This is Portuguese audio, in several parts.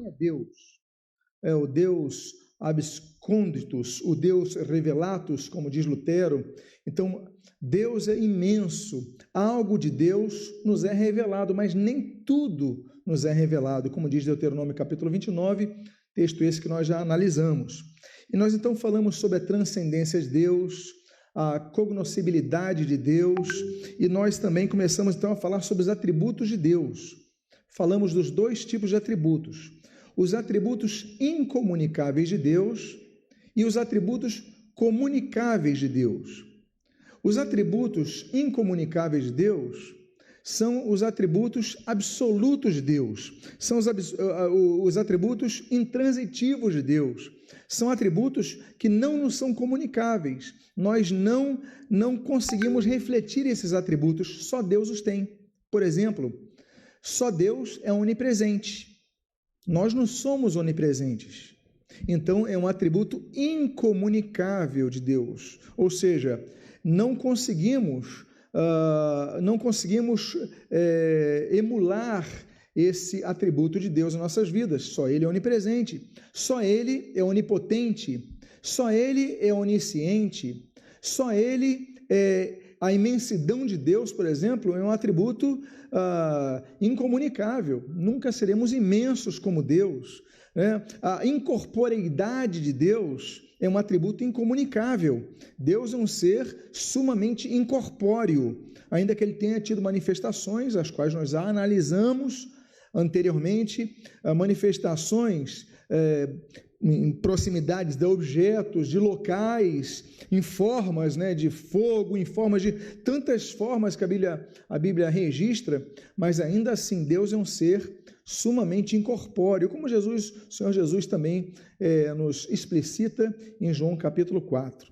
é Deus. É o Deus absconditus, o Deus revelatus, como diz Lutero. Então, Deus é imenso, algo de Deus nos é revelado, mas nem tudo nos é revelado, como diz Deuteronômio capítulo 29, texto esse que nós já analisamos. E nós então falamos sobre a transcendência de Deus, a cognoscibilidade de Deus, e nós também começamos então a falar sobre os atributos de Deus. Falamos dos dois tipos de atributos: os atributos incomunicáveis de Deus e os atributos comunicáveis de Deus. Os atributos incomunicáveis de Deus são os atributos absolutos de Deus, são os atributos intransitivos de Deus, são atributos que não nos são comunicáveis, nós não conseguimos refletir esses atributos, só Deus os tem. Por exemplo, só Deus é onipresente, nós não somos onipresentes, então é um atributo incomunicável de Deus, ou seja, não conseguimos emular esse atributo de Deus em nossas vidas. Só Ele é onipresente, só Ele é onipotente, só Ele é onisciente, só Ele a imensidão de Deus, por exemplo, é um atributo incomunicável. Nunca seremos imensos como Deus, né? A incorporeidade de Deus é um atributo incomunicável. Deus é um ser sumamente incorpóreo, ainda que ele tenha tido manifestações, as quais nós já analisamos anteriormente, manifestações em proximidades de objetos, de locais, em formas, né, de fogo, em formas de tantas formas que a Bíblia registra, mas ainda assim Deus é um ser sumamente incorpóreo, como o Senhor Jesus também nos explicita em João capítulo 4.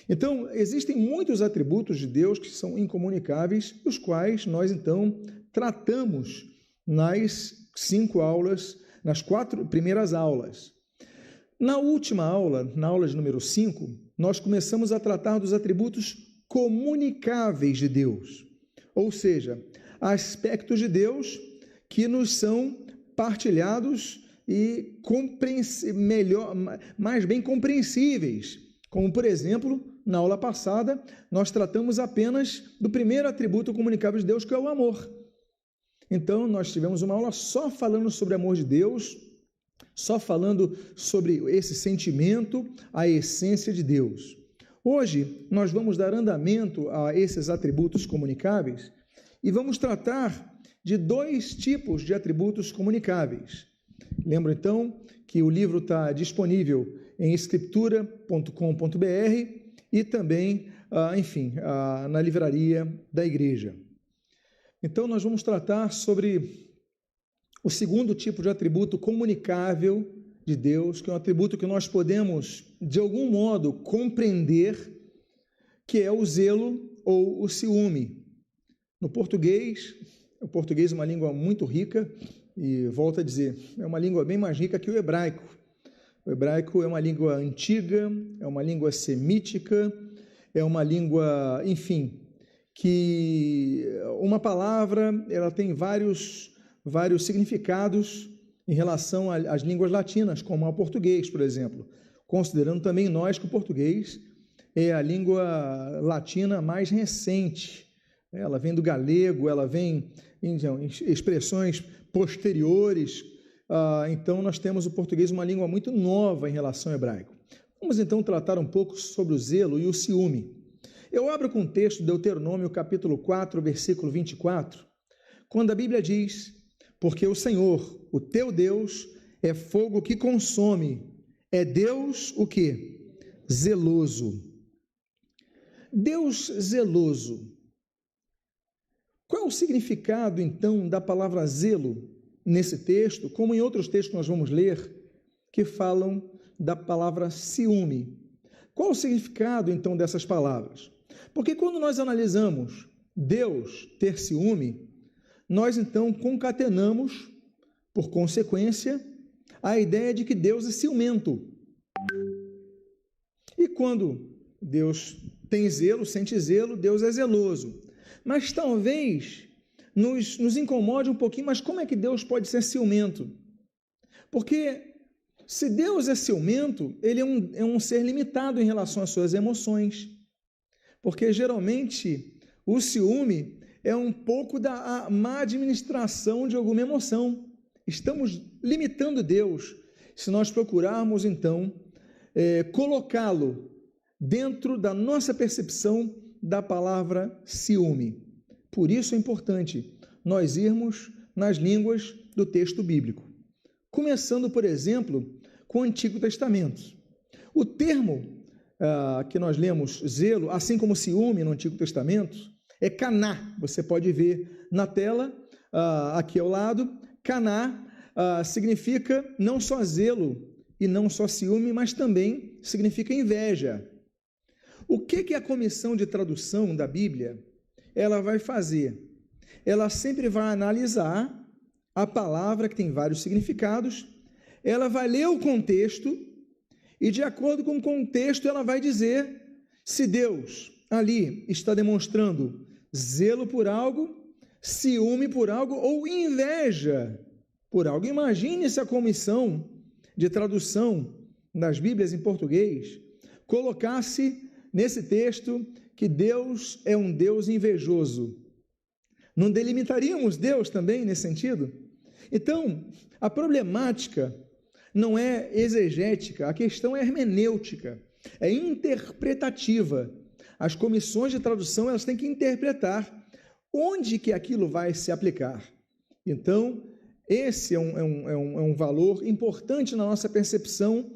Então, existem muitos atributos de Deus que são incomunicáveis, os quais nós então tratamos nas 5 aulas, nas 4 primeiras aulas. Na última aula, na aula de número 5, nós começamos a tratar dos atributos comunicáveis de Deus, ou seja, aspectos de Deus que nos são partilhados e mais bem compreensíveis, como, por exemplo, na aula passada, nós tratamos apenas do primeiro atributo comunicável de Deus, que é o amor. Então, nós tivemos uma aula só falando sobre o amor de Deus, só falando sobre esse sentimento, a essência de Deus. Hoje, nós vamos dar andamento a esses atributos comunicáveis e vamos tratar de 2 tipos de atributos comunicáveis. Lembro, então, que o livro está disponível em escritura.com.br e também, na livraria da igreja. Então, nós vamos tratar sobre o segundo tipo de atributo comunicável de Deus, que é um atributo que nós podemos, de algum modo, compreender, que é o zelo ou o ciúme. No português, o português é uma língua muito rica, e volto a dizer, é uma língua bem mais rica que o hebraico. O hebraico é uma língua antiga, é uma língua semítica, é uma língua, que uma palavra ela tem vários significados em relação às línguas latinas, como ao português, por exemplo, considerando também nós que o português é a língua latina mais recente. Ela vem do galego, ela vem em expressões posteriores, então nós temos o português uma língua muito nova em relação ao hebraico. Vamos então tratar um pouco sobre o zelo e o ciúme. Eu abro com o texto de Deuteronômio capítulo 4, versículo 24, quando a Bíblia diz: porque o Senhor, o teu Deus, é fogo que consome, é Deus o quê? Zeloso. Deus zeloso. Qual é o significado, então, da palavra zelo nesse texto, como em outros textos que nós vamos ler, que falam da palavra ciúme? Qual o significado, então, dessas palavras? Porque quando nós analisamos Deus ter ciúme, nós, então, concatenamos, por consequência, a ideia de que Deus é ciumento. E quando Deus tem zelo, sente zelo, Deus é zeloso. Mas talvez nos incomode um pouquinho, mas como é que Deus pode ser ciumento? Porque se Deus é ciumento, ele é um ser limitado em relação às suas emoções. Porque geralmente o ciúme é um pouco da má administração de alguma emoção. Estamos limitando Deus se nós procurarmos, então, colocá-lo dentro da nossa percepção da palavra ciúme. Por isso é importante nós irmos nas línguas do texto bíblico. Começando, por exemplo, com o Antigo Testamento. O termo que nós lemos, zelo, assim como ciúme no Antigo Testamento, é caná. Você pode ver na tela, aqui ao lado, caná significa não só zelo e não só ciúme, mas também significa inveja. O que a comissão de tradução da Bíblia ela vai fazer? Ela sempre vai analisar a palavra, que tem vários significados, ela vai ler o contexto e, de acordo com o contexto, ela vai dizer se Deus ali está demonstrando zelo por algo, ciúme por algo ou inveja por algo. Imagine se a comissão de tradução das Bíblias em português colocasse nesse texto que Deus é um Deus invejoso. Não delimitaríamos Deus também nesse sentido? Então, a problemática não é exegética, a questão é hermenêutica, é interpretativa. As comissões de tradução elas têm que interpretar onde que aquilo vai se aplicar. Então, esse é um valor importante na nossa percepção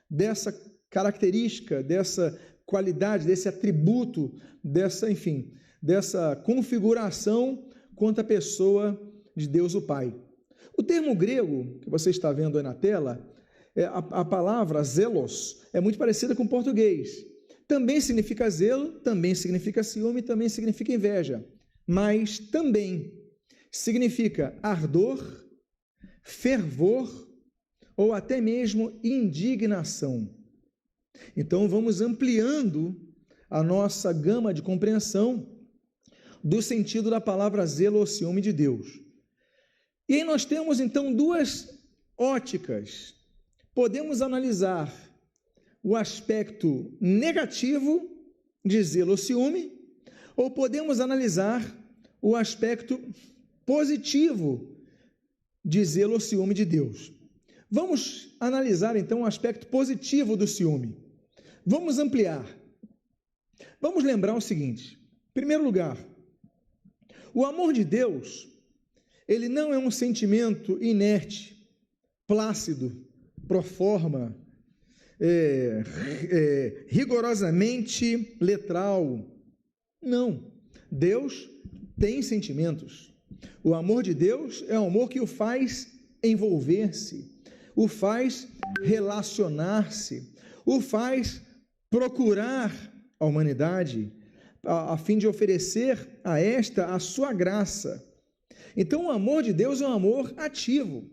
dessa característica, dessa qualidade, desse atributo, dessa configuração quanto à pessoa de Deus o Pai. O termo grego, que você está vendo aí na tela, a palavra zelos, é muito parecida com o português. Também significa zelo, também significa ciúme, também significa inveja, mas também significa ardor, fervor ou até mesmo indignação. Então, vamos ampliando a nossa gama de compreensão do sentido da palavra zelo ou ciúme de Deus. E aí nós temos, então, duas óticas. Podemos analisar o aspecto negativo de zelo ou ciúme, ou podemos analisar o aspecto positivo de zelo ou ciúme de Deus. Vamos analisar, então, o aspecto positivo do ciúme. Vamos ampliar. Vamos lembrar o seguinte: em primeiro lugar, o amor de Deus, ele não é um sentimento inerte, plácido, pro forma, rigorosamente letral. Não. Deus tem sentimentos. O amor de Deus é um amor que o faz envolver-se, o faz relacionar-se, o faz procurar a humanidade, a fim de oferecer a esta a sua graça. Então, o amor de Deus é um amor ativo.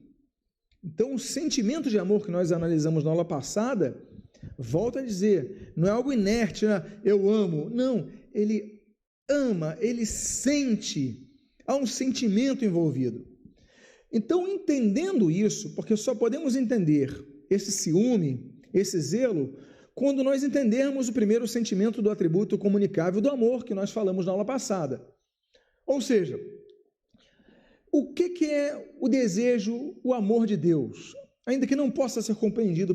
Então, o sentimento de amor que nós analisamos na aula passada, volto a dizer, não é algo inerte, né? Eu amo. Não, ele ama, ele sente, há um sentimento envolvido. Então, entendendo isso, porque só podemos entender esse ciúme, esse zelo, quando nós entendermos o primeiro sentimento do atributo comunicável do amor, que nós falamos na aula passada. Ou seja, o que é o desejo, o amor de Deus? Ainda que não possa ser compreendido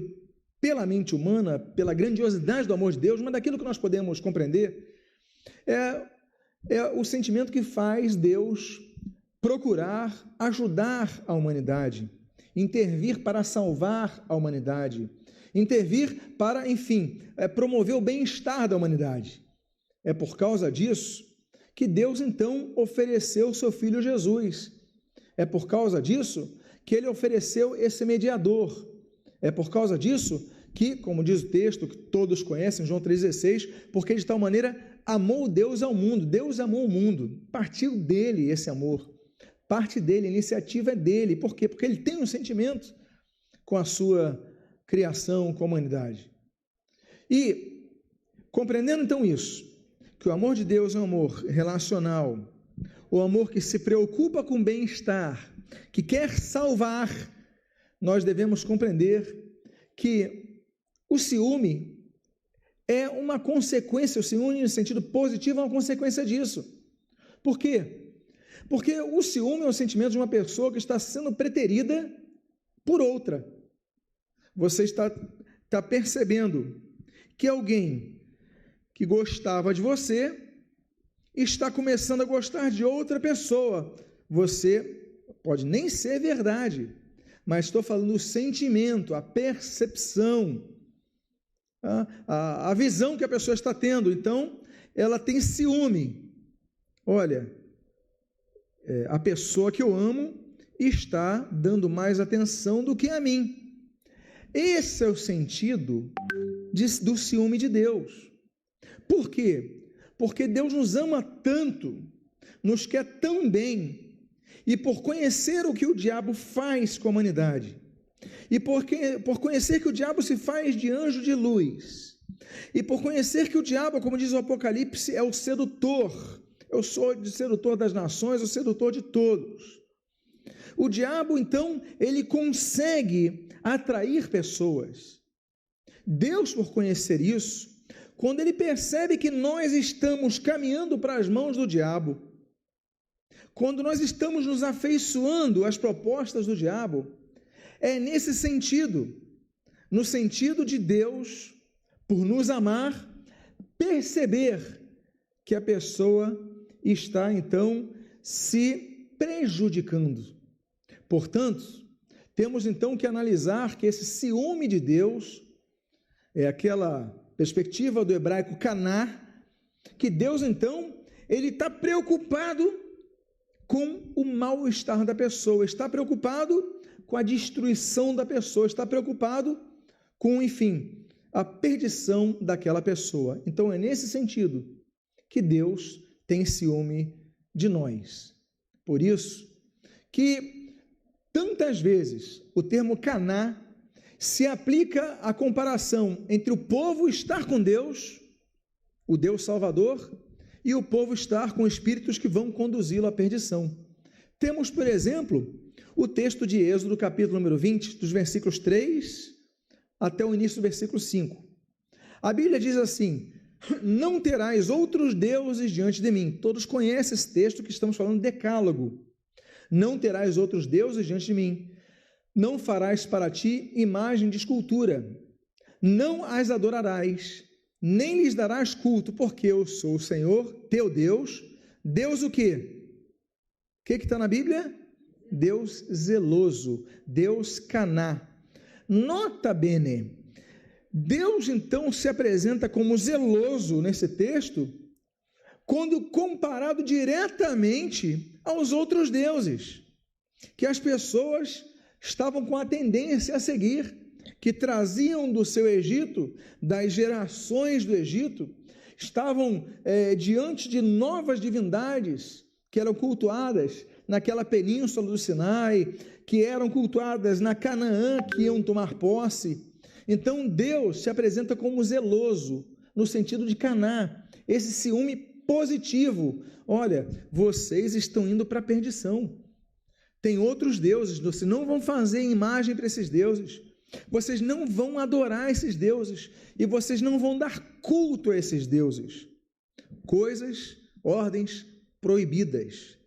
pela mente humana, pela grandiosidade do amor de Deus, mas daquilo que nós podemos compreender, é o sentimento que faz Deus procurar ajudar a humanidade, intervir para salvar a humanidade, intervir para, enfim, promover o bem-estar da humanidade. É por causa disso que Deus, então, ofereceu o seu Filho Jesus. É por causa disso que ele ofereceu esse mediador. É por causa disso que, como diz o texto, que todos conhecem, João 3,16, porque de tal maneira amou Deus ao mundo. Deus amou o mundo. Partiu dele esse amor. Parte dele, a iniciativa é dele. Por quê? Porque ele tem um sentimento com a sua criação, com a humanidade. E, compreendendo então isso, que o amor de Deus é um amor relacional, o amor que se preocupa com o bem-estar, que quer salvar nós devemos compreender que o ciúme é uma consequência, o ciúme no sentido positivo é uma consequência disso. Por quê? Porque o ciúme é o sentimento de uma pessoa que está sendo preterida por outra. Você está percebendo que alguém que gostava de você está começando a gostar de outra pessoa. Você pode nem ser verdade, mas estou falando do sentimento, a percepção, a visão que a pessoa está tendo. Então, ela tem ciúme. Olha, a pessoa que eu amo está dando mais atenção do que a mim. Esse é o sentido do ciúme de Deus. Por quê? Porque Deus nos ama tanto, nos quer tão bem, e por conhecer o que o diabo faz com a humanidade, e por conhecer que o diabo se faz de anjo de luz, e por conhecer que o diabo, como diz o Apocalipse, é o sedutor, eu sou o sedutor das nações, o sedutor de todos. O diabo, então, ele consegue atrair pessoas. Deus, por conhecer isso, quando ele percebe que nós estamos caminhando para as mãos do diabo, quando nós estamos nos afeiçoando às propostas do diabo, é nesse sentido, no sentido de Deus, por nos amar, perceber que a pessoa está, então, se prejudicando. Portanto, temos, então, que analisar que esse ciúme de Deus é aquela perspectiva do hebraico caná, que Deus, então, ele está preocupado com o mal-estar da pessoa, está preocupado com a destruição da pessoa, está preocupado com, enfim, a perdição daquela pessoa. Então, é nesse sentido que Deus tem ciúme de nós. Por isso que, tantas vezes, o termo caná se aplica à comparação entre o povo estar com Deus, o Deus Salvador, e o povo estar com espíritos que vão conduzi-lo à perdição. Temos, por exemplo, o texto de Êxodo, capítulo número 20, dos versículos 3 até o início do versículo 5. A Bíblia diz assim: não terás outros deuses diante de mim. Todos conhecem esse texto que estamos falando, decálogo. Não terás outros deuses diante de mim. Não farás para ti imagem de escultura. Não as adorarás, nem lhes darás culto, porque eu sou o Senhor, teu Deus. Deus o quê? O que está na Bíblia? Deus zeloso, Deus caná. Nota bene, Deus então se apresenta como zeloso nesse texto, quando comparado diretamente aos outros deuses, que as pessoas estavam com a tendência a seguir, que traziam do seu Egito, das gerações do Egito, estavam diante de novas divindades que eram cultuadas naquela península do Sinai, que eram cultuadas na Canaã, que iam tomar posse. Então Deus se apresenta como zeloso, no sentido de caná, esse ciúme positivo. Olha, vocês estão indo para a perdição. Tem outros deuses, vocês não vão fazer imagem para esses deuses, vocês não vão adorar esses deuses, e vocês não vão dar culto a esses deuses. Coisas, ordens proibidas.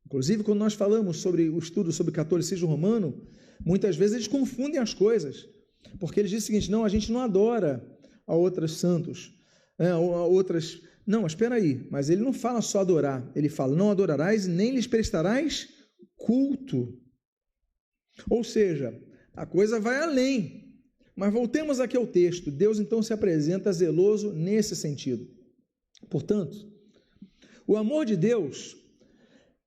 Inclusive, quando nós falamos sobre o estudo sobre o catolicismo romano, muitas vezes eles confundem as coisas, porque eles dizem o seguinte: não, a gente não adora a outros santos, a outras... Não, mas espera aí, mas ele não fala só adorar, ele fala: não adorarás e nem lhes prestarás culto. Ou seja, a coisa vai além. Mas voltemos aqui ao texto. Deus então se apresenta zeloso nesse sentido. Portanto, o amor de Deus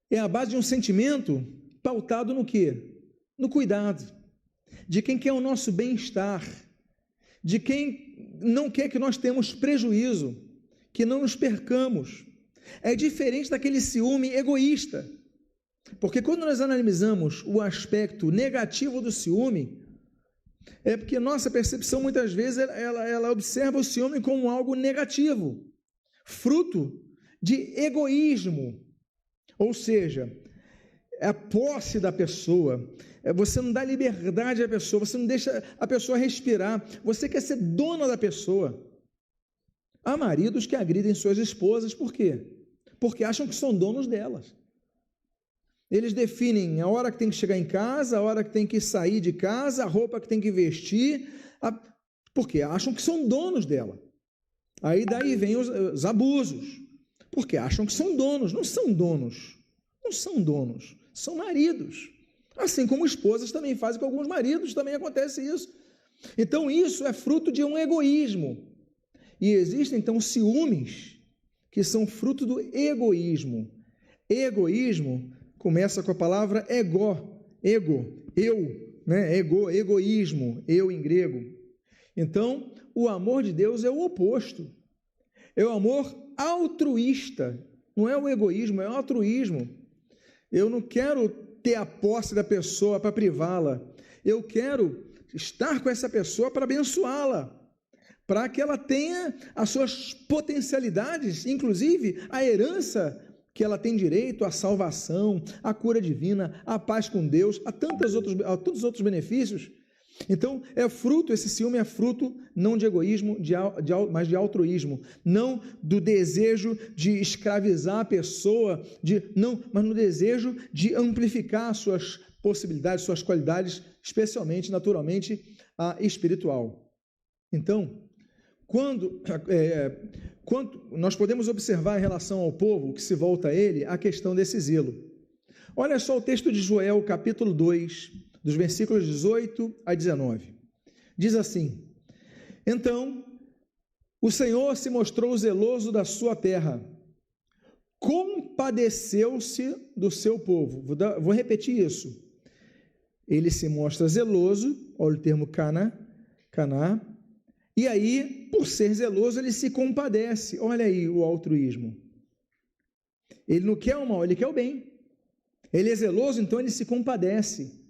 é a base de um sentimento pautado no quê? No cuidado, de quem quer o nosso bem-estar, de quem não quer que nós tenhamos prejuízo, que não nos percamos. É diferente daquele ciúme egoísta, porque quando nós analisamos o aspecto negativo do ciúme, é porque nossa percepção muitas vezes ela observa o ciúme como algo negativo, fruto de egoísmo. Ou seja, é a posse da pessoa, você não dá liberdade à pessoa, você não deixa a pessoa respirar, você quer ser dona da pessoa. Há maridos que agridem suas esposas, por quê? Porque acham que são donos delas. Eles definem a hora que tem que chegar em casa, a hora que tem que sair de casa, a roupa que tem que vestir, porque acham que são donos dela. Aí daí vem os abusos, porque acham que são donos, não são donos, são maridos. Assim como esposas também fazem com alguns maridos, também acontece isso. Então isso é fruto de um egoísmo. E existem então ciúmes, que são fruto do egoísmo. Egoísmo começa com a palavra ego, eu, né? Egoísmo, eu em grego. Então, o amor de Deus é o oposto. É o amor altruísta, não é o egoísmo, é o altruísmo. Eu não quero ter a posse da pessoa para privá-la. Eu quero estar com essa pessoa para abençoá-la, para que ela tenha as suas potencialidades, inclusive a herança que ela tem direito, a salvação, a cura divina, a paz com Deus, a tantos outros benefícios. Então, esse ciúme é fruto não de egoísmo, mas de altruísmo, não do desejo de escravizar a pessoa, mas no desejo de amplificar suas possibilidades, suas qualidades, especialmente, naturalmente, a espiritual. Então, quando nós podemos observar em relação ao povo que se volta a ele, a questão desse zelo. Olha só o texto de Joel, capítulo 2, dos versículos 18 a 19. Diz assim: Então, o Senhor se mostrou zeloso da sua terra, compadeceu-se do seu povo. Vou repetir isso. Ele se mostra zeloso, olha o termo caná, e aí, por ser zeloso, ele se compadece. Olha aí o altruísmo. Ele não quer o mal, ele quer o bem. Ele é zeloso, então ele se compadece.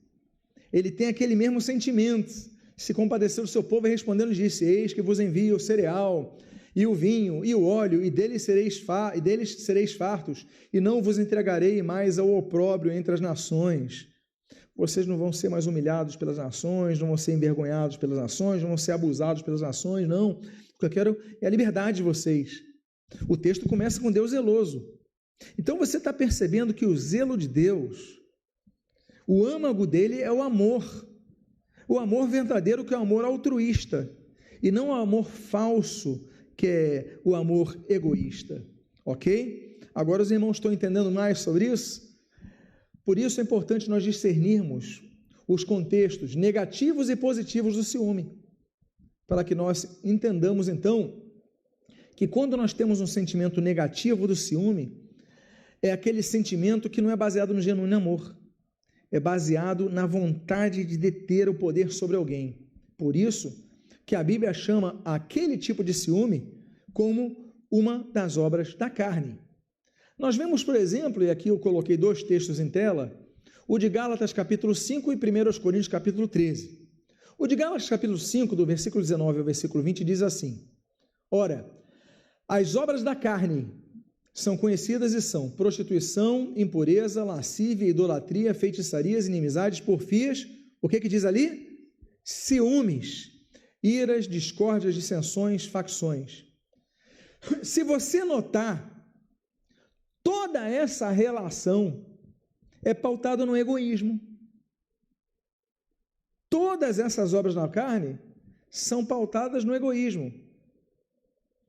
Ele tem aquele mesmo sentimento. Se compadeceu do seu povo e respondendo disse: Eis que vos envio o cereal, e o vinho, e o óleo, e deles sereis fartos, e não vos entregarei mais ao opróbrio entre as nações. Vocês não vão ser mais humilhados pelas nações, não vão ser envergonhados pelas nações, não vão ser abusados pelas nações, não. O que eu quero é a liberdade de vocês. O texto começa com Deus zeloso. Então você está percebendo que o zelo de Deus, o âmago dele é o amor verdadeiro, que é o amor altruísta, e não o amor falso, que é o amor egoísta. Ok? Agora os irmãos estão entendendo mais sobre isso? Por isso é importante nós discernirmos os contextos negativos e positivos do ciúme, para que nós entendamos então que quando nós temos um sentimento negativo do ciúme, é aquele sentimento que não é baseado no genuíno amor, é baseado na vontade de deter o poder sobre alguém. Por isso que a Bíblia chama aquele tipo de ciúme como uma das obras da carne. Nós vemos, por exemplo, e aqui eu coloquei 2 textos em tela, o de Gálatas capítulo 5 e 1 Coríntios capítulo 13. O de Gálatas capítulo 5, do versículo 19 ao versículo 20, diz assim: Ora, as obras da carne são conhecidas e são prostituição, impureza, lascívia, idolatria, feitiçarias, inimizades, porfias, o que diz ali? Ciúmes, iras, discórdias, dissensões, facções. Se você notar, toda essa relação é pautada no egoísmo. Todas essas obras na carne são pautadas no egoísmo.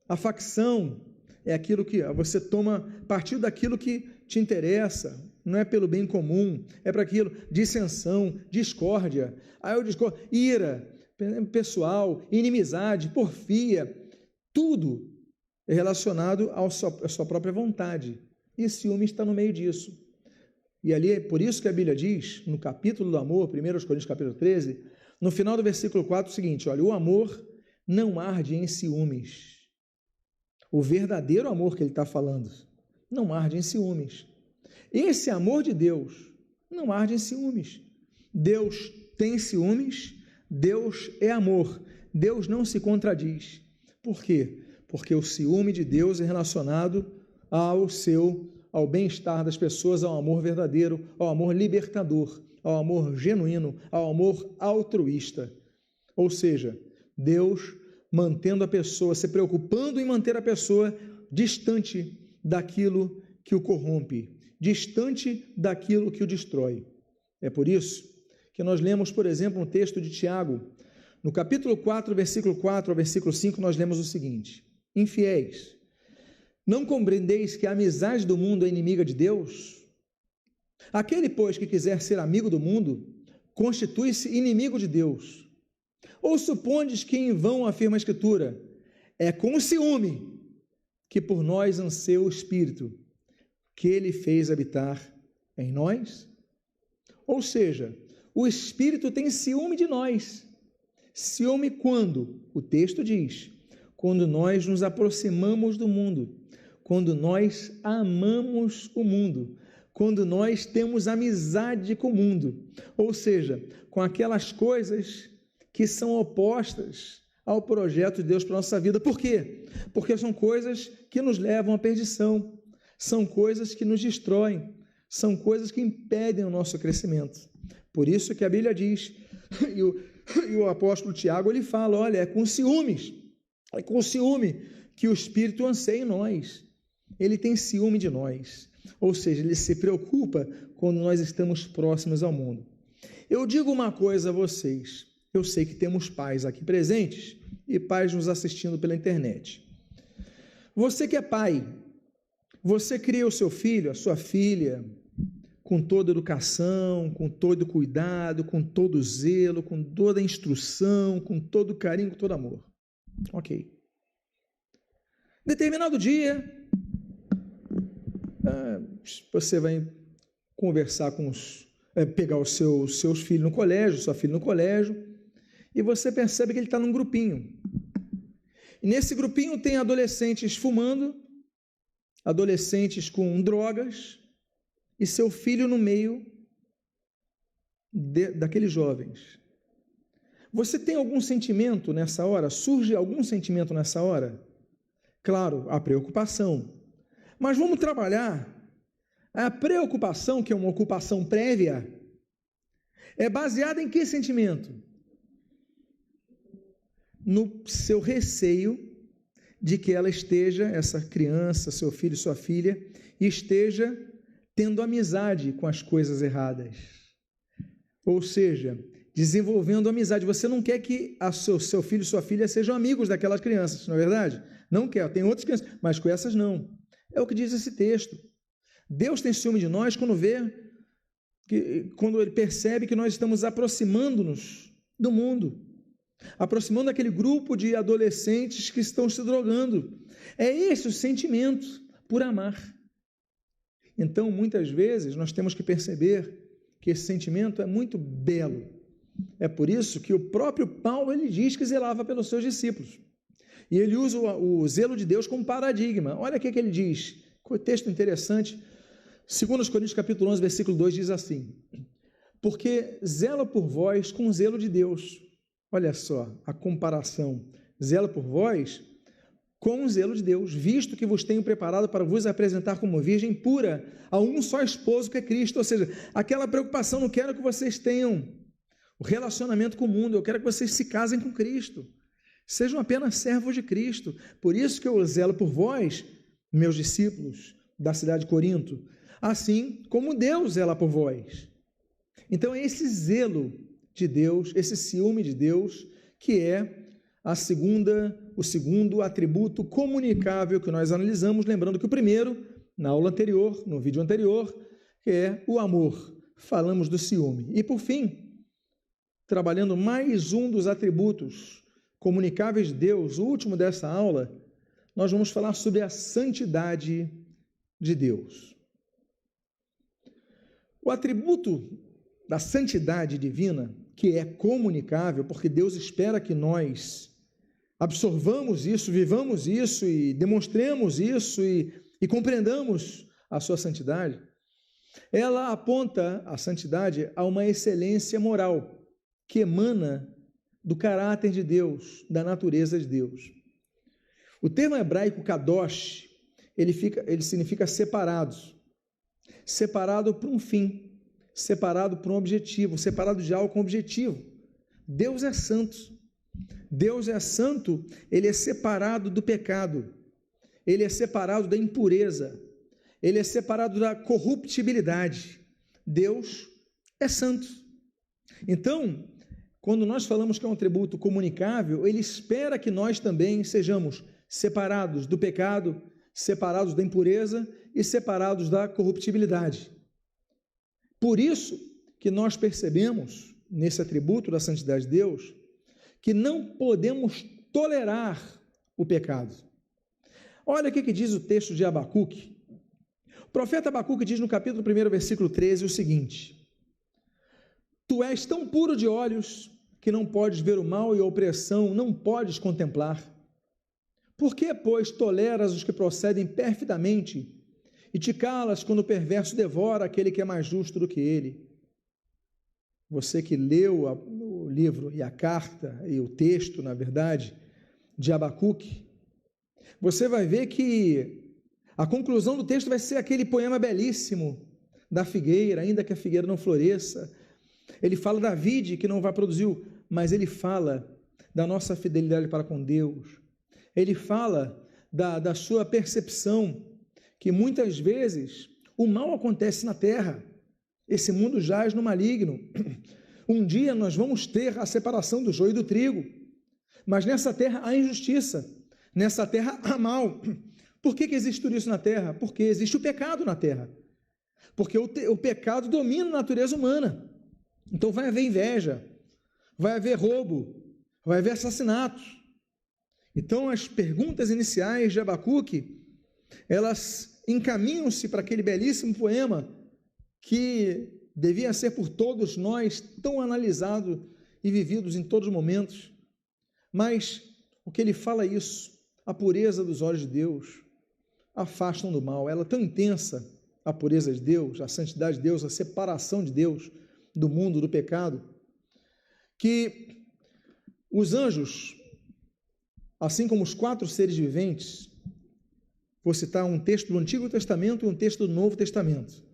A facção é aquilo que você toma partido daquilo que te interessa, não é pelo bem comum, é para aquilo, dissensão, discórdia, ira pessoal, inimizade, porfia, tudo é relacionado à sua própria vontade. E ciúme está no meio disso. E ali é por isso que a Bíblia diz, no capítulo do amor, 1 Coríntios capítulo 13, no final do versículo 4, o seguinte: olha, o amor não arde em ciúmes. O verdadeiro amor que ele está falando não arde em ciúmes. Esse amor de Deus não arde em ciúmes. Deus tem ciúmes, Deus é amor, Deus não se contradiz. Por quê? Porque o ciúme de Deus é relacionado ao seu ao bem-estar das pessoas, ao amor verdadeiro, ao amor libertador, ao amor genuíno, ao amor altruísta. Ou seja, Deus mantendo a pessoa, se preocupando em manter a pessoa distante daquilo que o corrompe, distante daquilo que o destrói. É por isso que nós lemos, por exemplo, um texto de Tiago, no capítulo 4, versículo 4 ao versículo 5, nós lemos o seguinte: infiéis, não compreendeis que a amizade do mundo é inimiga de Deus? Aquele, pois, que quiser ser amigo do mundo, constitui-se inimigo de Deus. Ou supondes que em vão afirma a Escritura, é com o ciúme que por nós anseia o Espírito, que Ele fez habitar em nós? Ou seja, o Espírito tem ciúme de nós. Ciúme quando? O texto diz, quando nós nos aproximamos do mundo, quando nós amamos o mundo, quando nós temos amizade com o mundo, ou seja, com aquelas coisas que são opostas ao projeto de Deus para a nossa vida. Por quê? Porque são coisas que nos levam à perdição, são coisas que nos destroem, são coisas que impedem o nosso crescimento. Por isso que a Bíblia diz, e o apóstolo Tiago, ele fala, olha, é com ciúme que o Espírito anseia em nós, ele tem ciúme de nós, ou seja, ele se preocupa quando nós estamos próximos ao mundo. Eu digo uma coisa a vocês, eu sei que temos pais aqui presentes e pais nos assistindo pela internet. Você que é pai, você cria o seu filho, a sua filha, com toda educação, com todo cuidado, com todo zelo, com toda instrução, com todo carinho, com todo amor. Ok. Determinado dia, você vai conversar pegar os seus filhos no colégio, sua filha no colégio, e você percebe que ele está num grupinho. E nesse grupinho tem adolescentes fumando, adolescentes com drogas, e seu filho no meio daqueles jovens. Você tem algum sentimento nessa hora? Surge algum sentimento nessa hora? Claro, a preocupação. Mas vamos trabalhar. A preocupação, que é uma ocupação prévia, é baseada em que sentimento? No seu receio de que ela esteja, essa criança, seu filho, sua filha, esteja tendo amizade com as coisas erradas. Ou seja, desenvolvendo amizade. Você não quer que seu filho e sua filha sejam amigos daquelas crianças, não é verdade? Não quer, tem outras crianças, mas com essas não. É o que diz esse texto. Deus tem ciúme de nós quando ele percebe que nós estamos aproximando-nos do mundo, aproximando daquele grupo de adolescentes que estão se drogando. É esse o sentimento por amar. Então, muitas vezes, nós temos que perceber que esse sentimento é muito belo. É por isso que o próprio Paulo, ele diz que zelava pelos seus discípulos. E ele usa o zelo de Deus como paradigma. Olha o que ele diz, que texto interessante. 2 Coríntios capítulo 11, versículo 2 diz assim: porque zela por vós com o zelo de Deus. Olha só a comparação. Zela por vós com o zelo de Deus, visto que vos tenho preparado para vos apresentar como virgem pura a um só esposo que é Cristo. Ou seja, aquela preocupação, não quero que vocês tenham o relacionamento com o mundo, eu quero que vocês se casem com Cristo, sejam apenas servos de Cristo. Por isso que eu zelo por vós, meus discípulos da cidade de Corinto, assim como Deus zela por vós. Então é esse zelo de Deus, esse ciúme de Deus, que é o segundo atributo comunicável que nós analisamos, lembrando que o primeiro, na aula anterior, no vídeo anterior, é o amor. Falamos do ciúme. E por fim, trabalhando mais um dos atributos comunicáveis de Deus, o último dessa aula, nós vamos falar sobre a santidade de Deus. O atributo da santidade divina, que é comunicável, porque Deus espera que nós absorvamos isso, vivamos isso e demonstremos isso e compreendamos a sua santidade, ela aponta a santidade a uma excelência moral que emana do caráter de Deus, da natureza de Deus. O termo hebraico kadosh, ele significa separados, separado para um fim, separado para um objetivo, separado de algo com objetivo. Deus é santo. Deus é santo, ele é separado do pecado, ele é separado da impureza, ele é separado da corruptibilidade. Deus é santo. Então, quando nós falamos que é um atributo comunicável, ele espera que nós também sejamos separados do pecado, separados da impureza e separados da corruptibilidade. Por isso que nós percebemos, nesse atributo da santidade de Deus, que não podemos tolerar o pecado. Olha o que diz o texto de Abacuque. O profeta Abacuque diz no capítulo 1, versículo 13, o seguinte: Tu és tão puro de olhos que não podes ver o mal e a opressão, não podes contemplar. Por que, pois, toleras os que procedem perfidamente e te calas quando o perverso devora aquele que é mais justo do que ele? Você que leu o livro e a carta e o texto, na verdade, de Abacuque, você vai ver que a conclusão do texto vai ser aquele poema belíssimo da figueira, ainda que a figueira não floresça. Ele fala da vide que não vai produzir, mas ele fala da nossa fidelidade para com Deus. Ele fala da sua percepção que muitas vezes o mal acontece na terra. Esse mundo jaz no maligno. Um dia nós vamos ter a separação do joio e do trigo, mas nessa terra há injustiça, nessa terra há mal. Por que existe tudo isso na terra? Porque existe o pecado na terra, porque o pecado domina a natureza humana. Então vai haver inveja, vai haver roubo, vai haver assassinatos. Então as perguntas iniciais de Abacuque, elas encaminham-se para aquele belíssimo poema que devia ser por todos nós tão analisado e vividos em todos os momentos. Mas o que ele fala é isso: a pureza dos olhos de Deus afastam do mal. Ela é tão intensa, a pureza de Deus, a santidade de Deus, a separação de Deus do mundo, do pecado, que os anjos, assim como os 4 seres viventes, vou citar um texto do Antigo Testamento e um texto do Novo Testamento,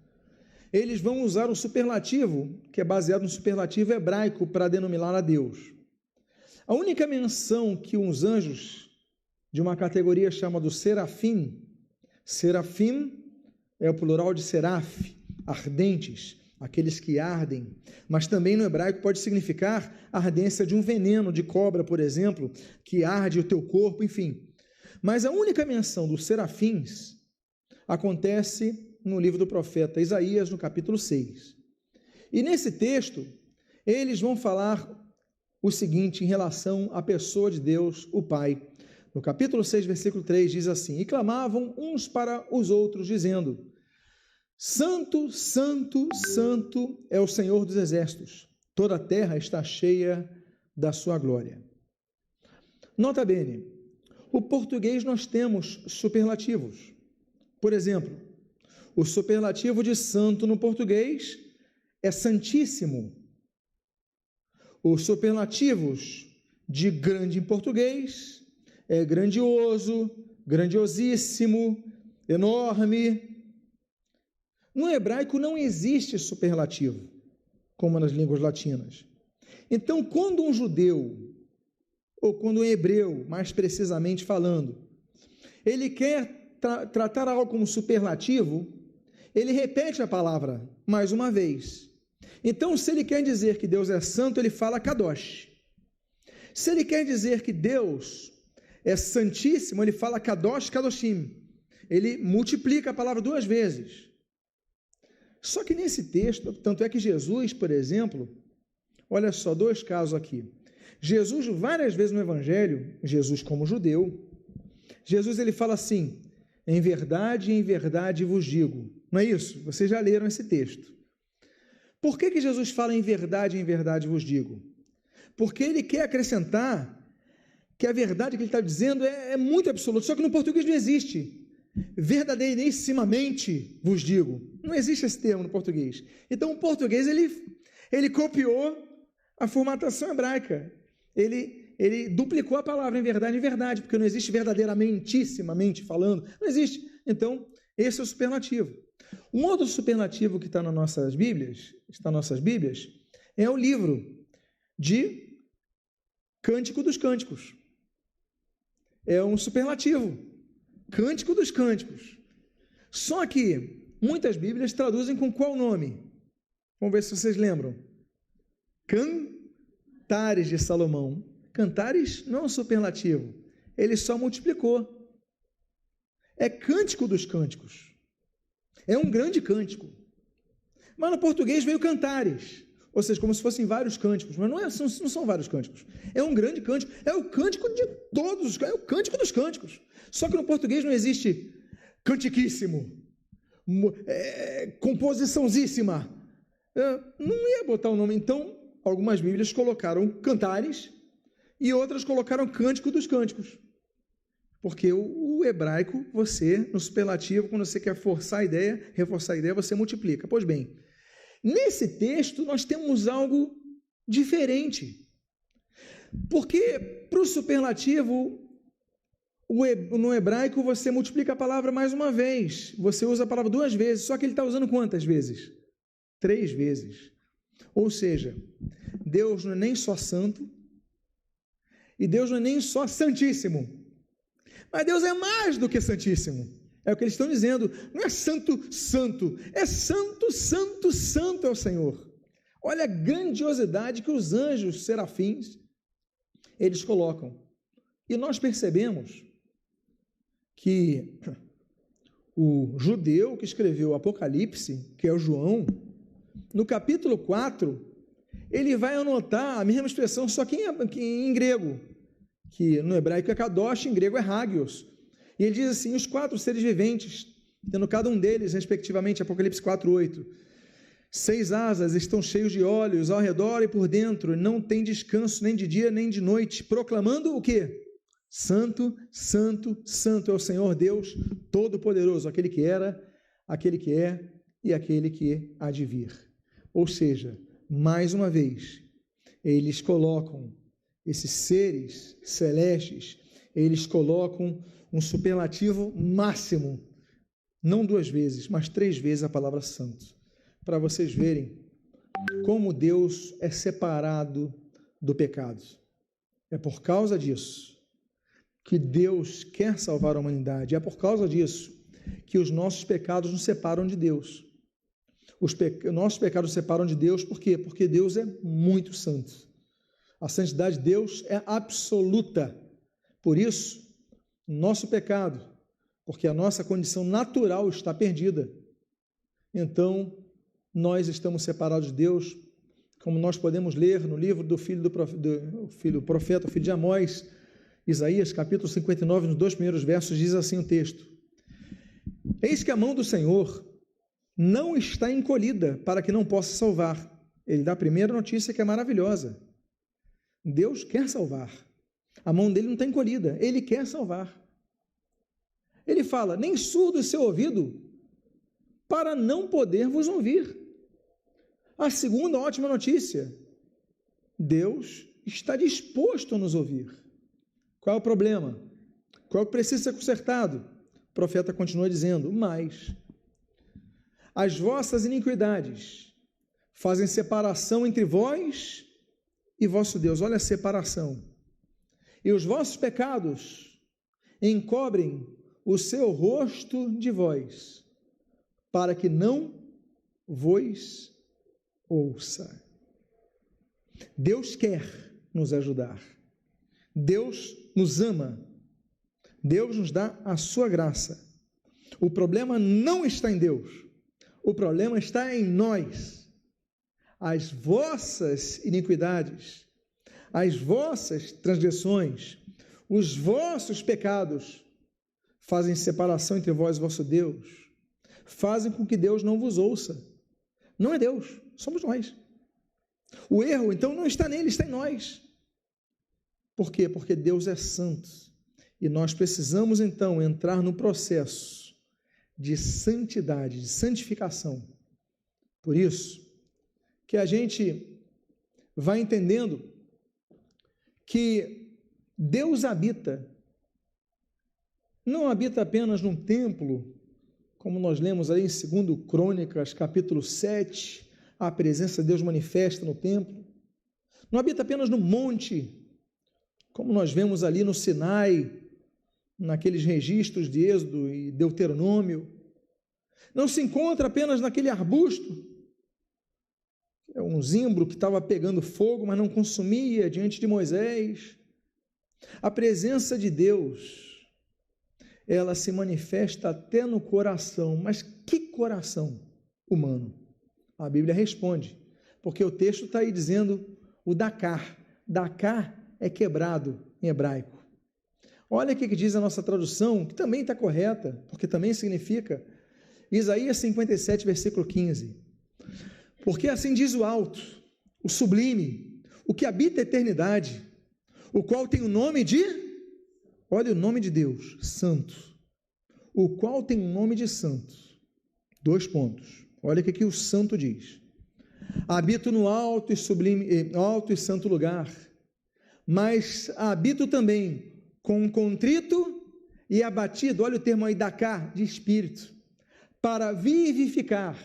eles vão usar um superlativo, que é baseado no superlativo hebraico, para denominar a Deus. A única menção que uns anjos de uma categoria chamada serafim é o plural de seraf, ardentes, aqueles que ardem, mas também no hebraico pode significar a ardência de um veneno de cobra, por exemplo, que arde o teu corpo, enfim. Mas a única menção dos serafins acontece no livro do profeta Isaías, no capítulo 6. E nesse texto, eles vão falar o seguinte em relação à pessoa de Deus, o Pai. No capítulo 6, versículo 3, diz assim: E clamavam uns para os outros, dizendo: Santo, santo, santo é o Senhor dos exércitos, toda a terra está cheia da sua glória. Nota bene, o português nós temos superlativos. Por exemplo, o superlativo de santo no português é santíssimo. Os superlativos de grande em português é grandioso, grandiosíssimo, enorme. No hebraico não existe superlativo, como nas línguas latinas. Então, quando um judeu, ou quando um hebreu, mais precisamente falando, ele quer tratar algo como superlativo, ele repete a palavra mais uma vez. Então, se ele quer dizer que Deus é santo, ele fala kadosh. Se ele quer dizer que Deus é santíssimo, ele fala kadosh, kadoshim. Ele multiplica a palavra 2 vezes. Só que nesse texto, tanto é que Jesus, por exemplo, olha só, 2 casos aqui. Jesus, várias vezes no Evangelho, Jesus como judeu, Jesus ele fala assim: em verdade vos digo. Não é isso? Vocês já leram esse texto. Por que Jesus fala em verdade vos digo? Porque ele quer acrescentar que a verdade que ele está dizendo é muito absoluta, só que no português não existe. Verdadeirissimamente vos digo. Não existe esse termo no português. Então o português ele copiou a formatação hebraica. Ele duplicou a palavra em verdade, porque não existe verdadeiramentissimamente falando. Não existe. Então, esse é o superlativo. Um outro superlativo que está nas nossas Bíblias, é o livro de Cântico dos Cânticos. É um superlativo, Cântico dos Cânticos. Só que muitas Bíblias traduzem com qual nome? Vamos ver se vocês lembram. Cantares de Salomão. Cantares não é um superlativo, ele só multiplicou. É Cântico dos Cânticos. É um grande cântico. Mas no português veio Cantares, ou seja, como se fossem vários cânticos, mas não são vários cânticos. É um grande cântico, é o cântico de todos, é o Cântico dos Cânticos. Só que no português não existe cantiquíssimo, composiçãozíssima. Não ia botar o nome. Então, algumas Bíblias colocaram Cantares e outras colocaram Cântico dos Cânticos. Porque o hebraico, você, no superlativo, quando você quer reforçar a ideia, você multiplica. Pois bem, nesse texto nós temos algo diferente. Porque para o superlativo, no hebraico, você multiplica a palavra mais uma vez. Você usa a palavra 2 vezes, só que ele está usando quantas vezes? 3 vezes. Ou seja, Deus não é nem só santo, e Deus não é nem só santíssimo. Mas Deus é mais do que santíssimo. É o que eles estão dizendo. Não é santo, santo. É santo, santo, santo é o Senhor. Olha a grandiosidade que os anjos serafins, eles colocam. E nós percebemos que o judeu que escreveu o Apocalipse, que é o João, no capítulo 4, ele vai anotar a mesma expressão, só que em grego, que no hebraico é kadosh, em grego é hagios. E ele diz assim, os 4 seres viventes, tendo cada um deles, respectivamente, Apocalipse 4:8, 6 asas, estão cheios de olhos ao redor e por dentro, não tem descanso nem de dia nem de noite, proclamando o quê? Santo, santo, santo é o Senhor Deus Todo-Poderoso, aquele que era, aquele que é e aquele que há de vir. Ou seja, mais uma vez, eles colocam esses seres celestes, eles colocam um superlativo máximo, não 2 vezes, mas 3 vezes a palavra santo, para vocês verem como Deus é separado do pecado. É por causa disso que Deus quer salvar a humanidade, é por causa disso que os nossos pecados nos separam de Deus. Os nossos pecados nos separam de Deus, por quê? Porque Deus é muito santo. A santidade de Deus é absoluta. Por isso, nosso pecado, porque a nossa condição natural está perdida. Então, nós estamos separados de Deus, como nós podemos ler no livro do profeta, o filho de Amós, Isaías, capítulo 59, nos 2 primeiros versos, diz assim o texto: Eis que a mão do Senhor não está encolhida para que não possa salvar. Ele dá a primeira notícia que é maravilhosa. Deus quer salvar. A mão dele não está encolhida, ele quer salvar. Ele fala, nem surdo o seu ouvido, para não poder vos ouvir. A segunda ótima notícia, Deus está disposto a nos ouvir. Qual é o problema? Qual é o que precisa ser consertado? O profeta continua dizendo, mas as vossas iniquidades fazem separação entre vós e vosso Deus. Olha a separação. E os vossos pecados encobrem o seu rosto de vós, para que não vos ouça. Deus quer nos ajudar. Deus nos ama. Deus nos dá a sua graça. O problema não está em Deus. O problema está em nós. As vossas iniquidades, as vossas transgressões, os vossos pecados fazem separação entre vós e vosso Deus, fazem com que Deus não vos ouça. Não é Deus, somos nós. O erro, então, não está nele, está em nós. Por quê? Porque Deus é santo e nós precisamos, então, entrar no processo de santidade, de santificação. Por isso, que a gente vai entendendo que Deus habita, não habita apenas num templo, como nós lemos aí em 2 Crônicas, capítulo 7, a presença de Deus manifesta no templo. Não habita apenas no monte, como nós vemos ali no Sinai, naqueles registros de Êxodo e Deuteronômio. Não se encontra apenas naquele arbusto, é um zimbro que estava pegando fogo, mas não consumia diante de Moisés. A presença de Deus, ela se manifesta até no coração, mas que coração humano? A Bíblia responde, porque o texto está aí dizendo o Dakar. Dakar é quebrado em hebraico. Olha o que diz a nossa tradução, que também está correta, porque também significa, Isaías 57, versículo 15. Porque assim diz o alto, o sublime, o que habita a eternidade, o qual tem o nome de, olha o nome de Deus, santo, o qual tem o nome de santo. 2 pontos. Olha o que o santo diz. Habito no alto e sublime, alto e santo lugar, mas habito também com contrito e abatido, olha o termo aí, dakar, de espírito, para vivificar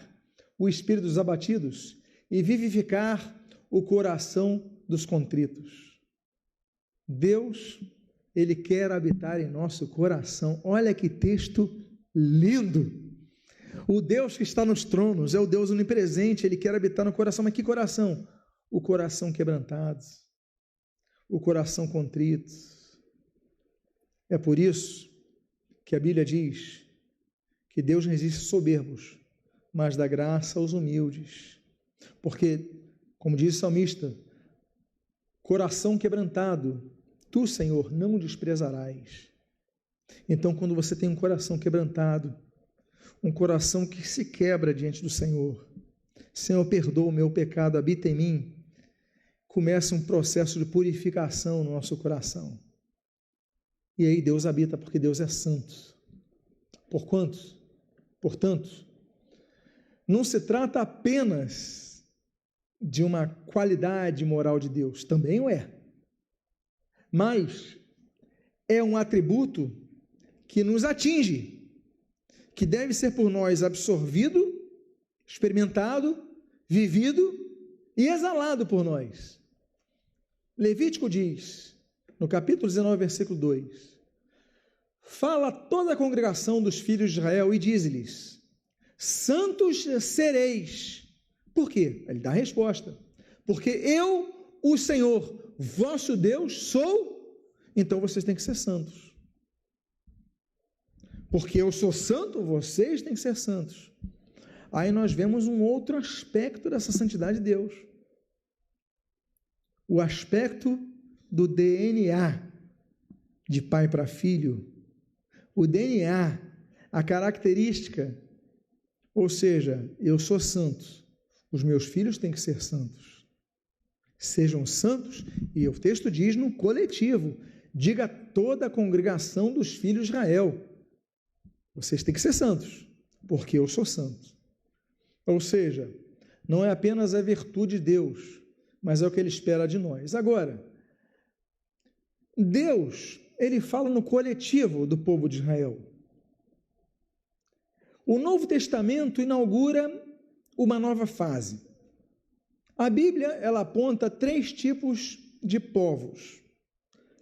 o espírito dos abatidos e vivificar o coração dos contritos. Deus, Ele quer habitar em nosso coração. Olha que texto lindo! O Deus que está nos tronos é o Deus onipresente, Ele quer habitar no coração. Mas que coração? O coração quebrantado, o coração contrito. É por isso que a Bíblia diz que Deus resiste soberbos, mas dá graça aos humildes. Porque, como diz o salmista, coração quebrantado, tu, Senhor, não o desprezarás. Então, quando você tem um coração quebrantado, um coração que se quebra diante do Senhor, Senhor, perdoa o meu pecado, habita em mim, começa um processo de purificação no nosso coração. E aí Deus habita, porque Deus é santo. Portanto, não se trata apenas de uma qualidade moral de Deus, também o é, mas é um atributo que nos atinge, que deve ser por nós absorvido, experimentado, vivido e exalado por nós. Levítico diz, no capítulo 19, versículo 2, fala a toda a congregação dos filhos de Israel e diz-lhes, santos sereis. Por quê? Ele dá a resposta. Porque eu, o Senhor, vosso Deus, sou, então vocês têm que ser santos. Porque eu sou santo, vocês têm que ser santos. Aí nós vemos um outro aspecto dessa santidade de Deus. O aspecto do DNA, de pai para filho. O DNA, a característica, ou seja, eu sou santo, os meus filhos têm que ser santos. Sejam santos, e o texto diz no coletivo, diga a toda a congregação dos filhos de Israel, vocês têm que ser santos, porque eu sou santo. Ou seja, não é apenas a virtude de Deus, mas é o que Ele espera de nós. Agora, Deus, Ele fala no coletivo do povo de Israel. O Novo Testamento inaugura uma nova fase. A Bíblia, ela aponta 3 tipos de povos.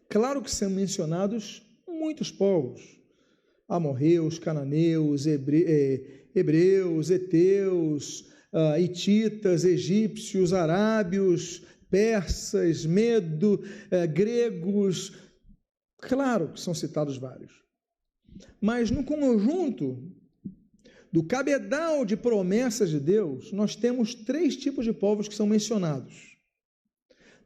Claro que são mencionados muitos povos. Amorreus, cananeus, hebreus, heteus, hititas, egípcios, arábios, persas, medo, gregos. Claro que são citados vários. Mas no conjunto do cabedal de promessas de Deus, nós temos 3 tipos de povos que são mencionados.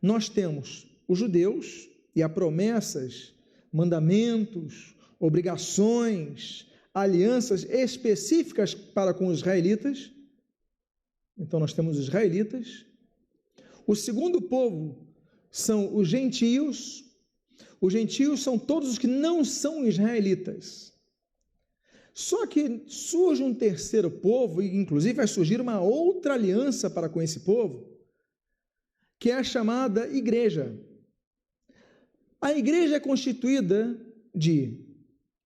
Nós temos os judeus, e há promessas, mandamentos, obrigações, alianças específicas para com os israelitas. Então nós temos os israelitas. O segundo povo são os gentios. Os gentios são todos os que não são israelitas. Só que surge um terceiro povo, e inclusive vai surgir uma outra aliança para com esse povo, que é a chamada igreja. A igreja é constituída de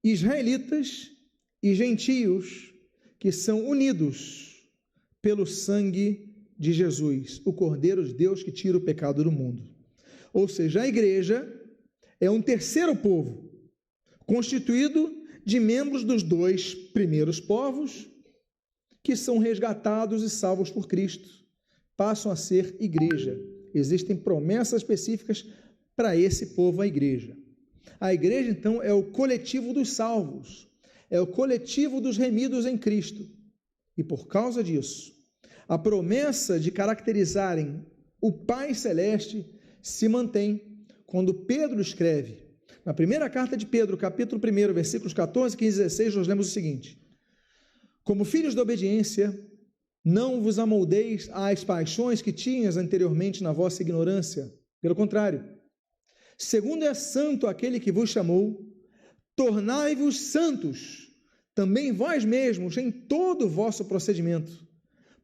israelitas e gentios, que são unidos pelo sangue de Jesus, o Cordeiro de Deus que tira o pecado do mundo. Ou seja, a igreja é um terceiro povo, constituído de membros dos dois primeiros povos, que são resgatados e salvos por Cristo, passam a ser igreja. Existem promessas específicas para esse povo, a igreja. A igreja, então, é o coletivo dos salvos, é o coletivo dos remidos em Cristo. E por causa disso, a promessa de caracterizarem o Pai Celeste se mantém quando Pedro escreve. Na primeira carta de Pedro, capítulo 1, versículos 14, 15 e 16, nós lemos o seguinte: como filhos da obediência, não vos amoldeis às paixões que tinhas anteriormente na vossa ignorância. Pelo contrário, segundo é santo aquele que vos chamou, tornai-vos santos, também vós mesmos, em todo o vosso procedimento.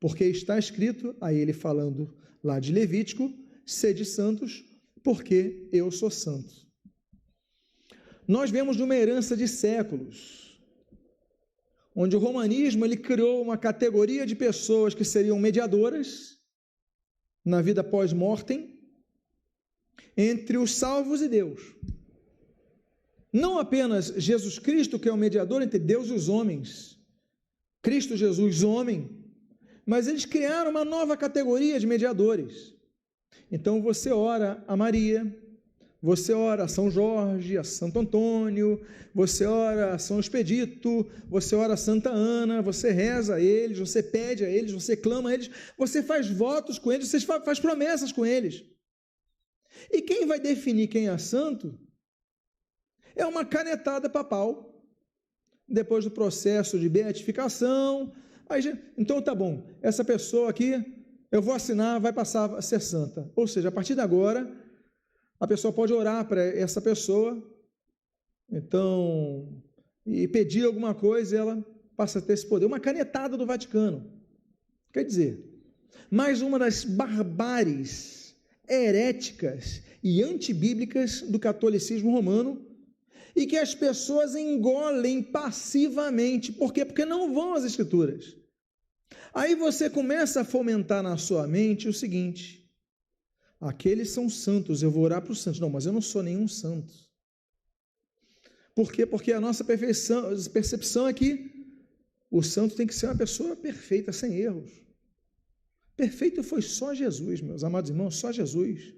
Porque está escrito, a ele falando lá de Levítico, sede santos, porque eu sou santo. Nós vemos numa herança de séculos, onde o romanismo ele criou uma categoria de pessoas que seriam mediadoras na vida pós-mortem entre os salvos e Deus. Não apenas Jesus Cristo, que é o mediador entre Deus e os homens, Cristo Jesus, homem, mas eles criaram uma nova categoria de mediadores. Então você ora a Maria, você ora a São Jorge, a Santo Antônio, você ora a São Expedito, você ora a Santa Ana, você reza a eles, você pede a eles, você clama a eles, você faz votos com eles, você faz promessas com eles. E quem vai definir quem é santo é uma canetada papal, depois do processo de beatificação. Aí, então tá bom, essa pessoa aqui, eu vou assinar, vai passar a ser santa. Ou seja, a partir de agora, a pessoa pode orar para essa pessoa, então, e pedir alguma coisa, e ela passa a ter esse poder. Uma canetada do Vaticano. Quer dizer, mais uma das barbáries heréticas e antibíblicas do catolicismo romano, e que as pessoas engolem passivamente. Por quê? Porque não vão às Escrituras. Aí você começa a fomentar na sua mente o seguinte: aqueles são santos, eu vou orar para os santos. Não, mas eu não sou nenhum santo. Por quê? Porque a nossa percepção é que o santo tem que ser uma pessoa perfeita, sem erros. Perfeito foi só Jesus, meus amados irmãos, só Jesus.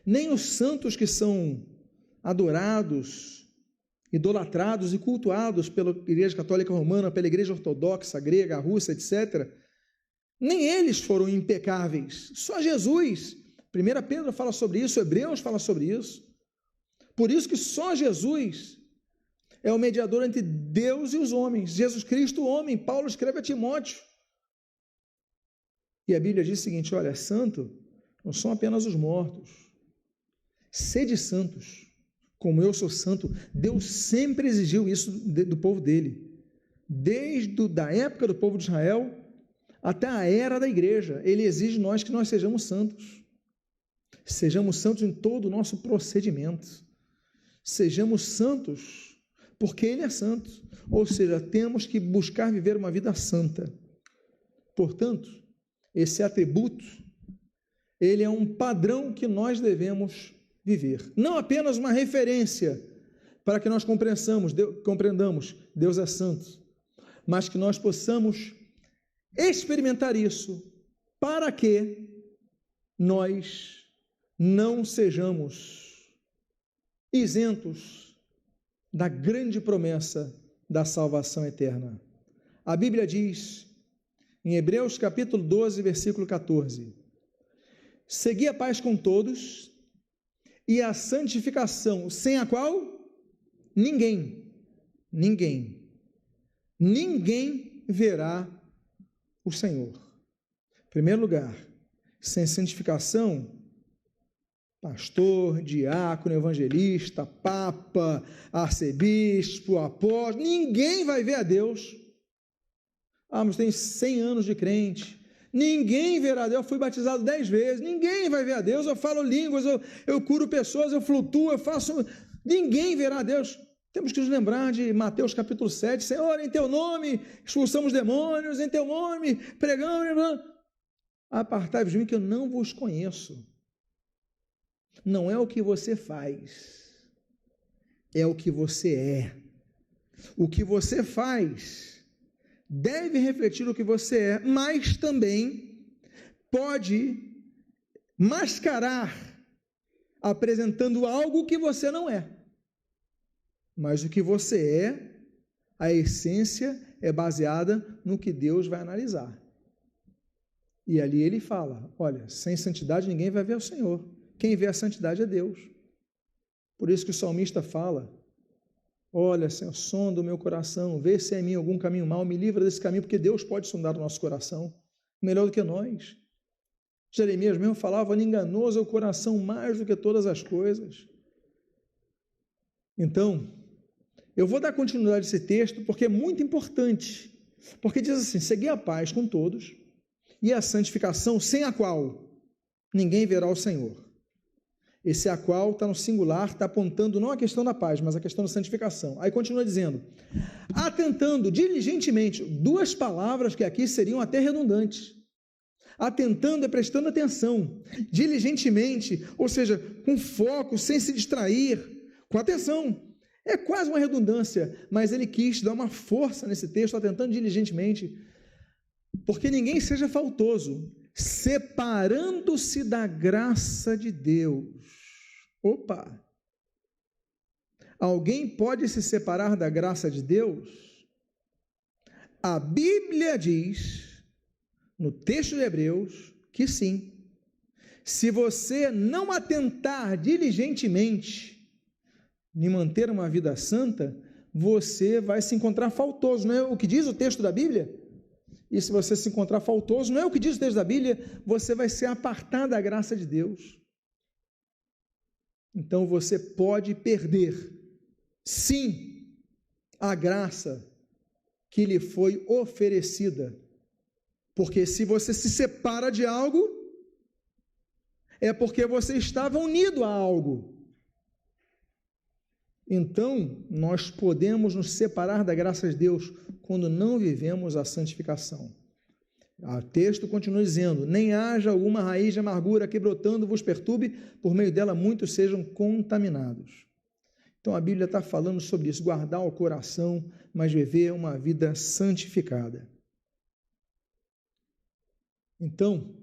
Nem os santos que são adorados, idolatrados e cultuados pela Igreja Católica Romana, pela Igreja Ortodoxa, grega, russa, etc., nem eles foram impecáveis, só Jesus. 1 Pedro fala sobre isso, Hebreus fala sobre isso. Por isso que só Jesus é o mediador entre Deus e os homens. Jesus Cristo, o homem. Paulo escreve a Timóteo. E a Bíblia diz o seguinte: olha, santo não são apenas os mortos. Sede santos, como eu sou santo. Deus sempre exigiu isso do povo dele. Desde a época do povo de Israel até a era da igreja. Ele exige nós que nós sejamos santos. Sejamos santos em todo o nosso procedimento. Sejamos santos porque Ele é santo. Ou seja, temos que buscar viver uma vida santa. Portanto, esse atributo, ele é um padrão que nós devemos viver. Não apenas uma referência para que nós compreendamos Deus é santo, mas que nós possamos experimentar isso para que nós não sejamos isentos da grande promessa da salvação eterna. A Bíblia diz, em Hebreus capítulo 12, versículo 14, segui a paz com todos e a santificação, sem a qual ninguém verá o Senhor. Em primeiro lugar, sem santificação, pastor, diácono, evangelista, papa, arcebispo, apóstolo, ninguém vai ver a Deus. Ah, mas tem 100 anos de crente, ninguém verá a Deus. Eu fui batizado 10 vezes, ninguém vai ver a Deus. Eu falo línguas, eu curo pessoas, eu flutuo, eu faço, ninguém verá a Deus. Temos que nos lembrar de Mateus capítulo 7, Senhor, em teu nome expulsamos demônios, em teu nome pregamos, apartai-vos de mim que eu não vos conheço. Não é o que você faz, é o que você é. O que você faz deve refletir o que você é, mas também pode mascarar apresentando algo que você não é. Mas o que você é, a essência é baseada no que Deus vai analisar. E ali ele fala, olha, sem santidade ninguém vai ver o Senhor. Quem vê a santidade é Deus. Por isso que o salmista fala, olha, Senhor, sonda o meu coração, vê se é em mim algum caminho mau, me livra desse caminho, porque Deus pode sondar o nosso coração, melhor do que nós. Jeremias mesmo falava, enganoso é o coração mais do que todas as coisas. Então, eu vou dar continuidade a esse texto, porque é muito importante, porque diz assim, segui a paz com todos, e a santificação, sem a qual ninguém verá o Senhor. Esse a qual está no singular, está apontando não a questão da paz, mas a questão da santificação. Aí continua dizendo, atentando diligentemente, duas palavras que aqui seriam até redundantes. Atentando é prestando atenção, diligentemente, ou seja, com foco, sem se distrair, com atenção. É quase uma redundância, mas ele quis dar uma força nesse texto, atentando diligentemente, porque ninguém seja faltoso, separando-se da graça de Deus. Opa! Alguém pode se separar da graça de Deus? A Bíblia diz, no texto de Hebreus, que sim. Se você não atentar diligentemente em manter uma vida santa, você vai se encontrar faltoso. Não é o que diz o texto da Bíblia? E se você se encontrar faltoso, não é o que diz o texto da Bíblia, você vai ser apartado da graça de Deus. Então você pode perder, sim, a graça que lhe foi oferecida. Porque se você se separa de algo, é porque você estava unido a algo. Então, nós podemos nos separar da graça de Deus quando não vivemos a santificação. O texto continua dizendo, nem haja alguma raiz de amargura que brotando vos perturbe, por meio dela muitos sejam contaminados. Então a Bíblia está falando sobre isso, guardar o coração, mas viver uma vida santificada. Então,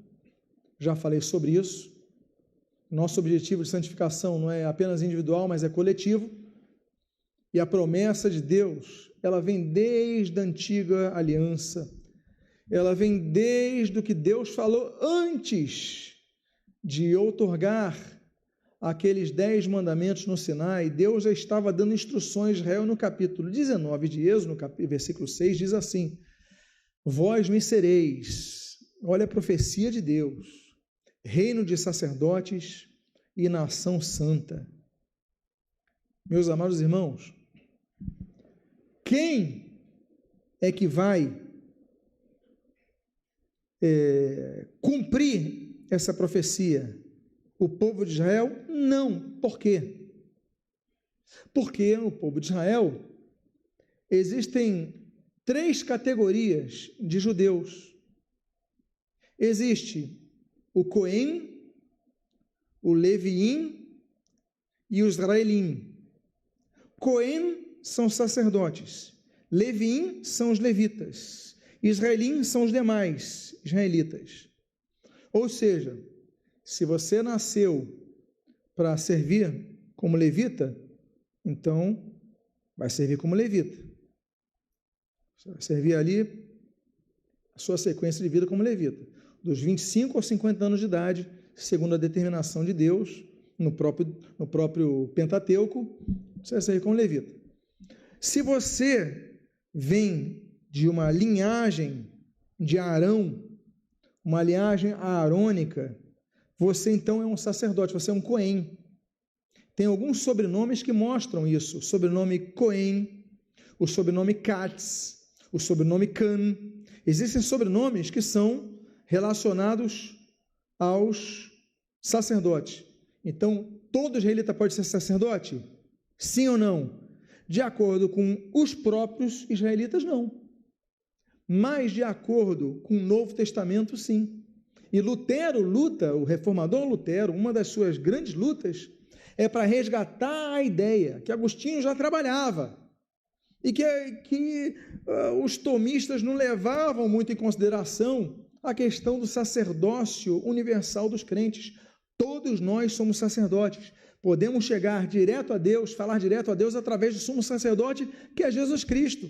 já falei sobre isso, nosso objetivo de santificação não é apenas individual, mas é coletivo, e a promessa de Deus, ela vem desde a antiga aliança, ela vem desde o que Deus falou antes de outorgar aqueles 10 mandamentos no Sinai. Deus já estava dando instruções a Israel no capítulo 19 de Êxodo, no versículo 6, diz assim, vós me sereis, olha a profecia de Deus, reino de sacerdotes e nação santa. Meus amados irmãos, quem é que vai cumprir essa profecia? O povo de Israel? Não. Por quê? Porque no povo de Israel existem 3 categorias de judeus. Existe o Cohen, o Leviim e o Israelim. Cohen são sacerdotes, Leviim são os levitas, Israelim são os demais israelitas. Ou seja, se você nasceu para servir como levita, então vai servir como levita. Você vai servir ali a sua sequência de vida como levita, dos 25 aos 50 anos de idade, segundo a determinação de Deus, no próprio Pentateuco, você vai servir como levita. Se você vem de uma linhagem de Arão, uma linhagem aarônica, você então é um sacerdote, você é um Cohen. Tem alguns sobrenomes que mostram isso, o sobrenome Cohen, o sobrenome Katz, o sobrenome Can. Existem sobrenomes que são relacionados aos sacerdotes. Então, todo israelita pode ser sacerdote? Sim ou não? de acordo com os próprios israelitas, não. Mas de acordo com o Novo Testamento, sim. E Lutero luta, o reformador Lutero, uma das suas grandes lutas é para resgatar a ideia que Agostinho já trabalhava e que os tomistas não levavam muito em consideração a questão do sacerdócio universal dos crentes. Todos nós somos sacerdotes. Podemos chegar direto a Deus, falar direto a Deus através do sumo sacerdote, que é Jesus Cristo.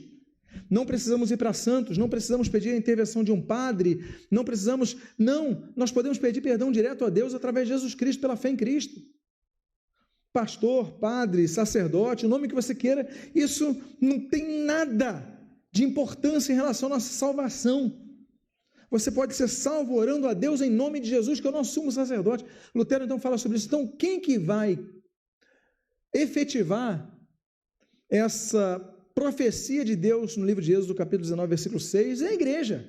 Não precisamos ir para santos, não precisamos pedir a intervenção de um padre, nós podemos pedir perdão direto a Deus através de Jesus Cristo, pela fé em Cristo. Pastor, padre, sacerdote, o nome que você queira, isso não tem nada de importância em relação à nossa salvação. Você pode ser salvo orando a Deus em nome de Jesus, que é o nosso sumo sacerdote. Lutero então fala sobre isso. Então, quem que vai efetivar essa profecia de Deus no livro de Êxodo, capítulo 19, versículo 6, é a igreja.